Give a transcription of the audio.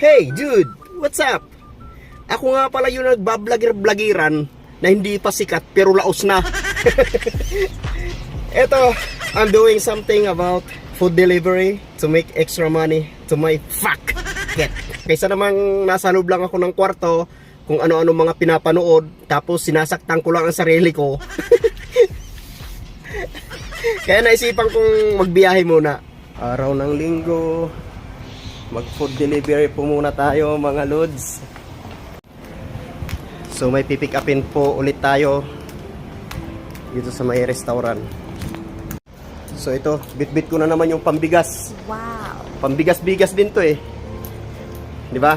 Hey dude, what's up? Ako nga pala yung nagbablogger-blogiran na hindi pa sikat pero laos na. Eto, I'm doing something about food delivery to make extra money to my fuck get. Kaysa namang nasa loob lang ako ng kwarto kung ano-ano mga pinapanood tapos sinasaktan ko lang ang sarili ko. Kaya naisipan kong magbiyahe muna. Araw ng linggo, mag food delivery po muna tayo mga lods. So may pipick upin po ulit tayo dito sa may restaurant. So ito, bit-bit ko na naman yung pambigas. Wow. Pambigas-bigas din to eh. 'Di ba?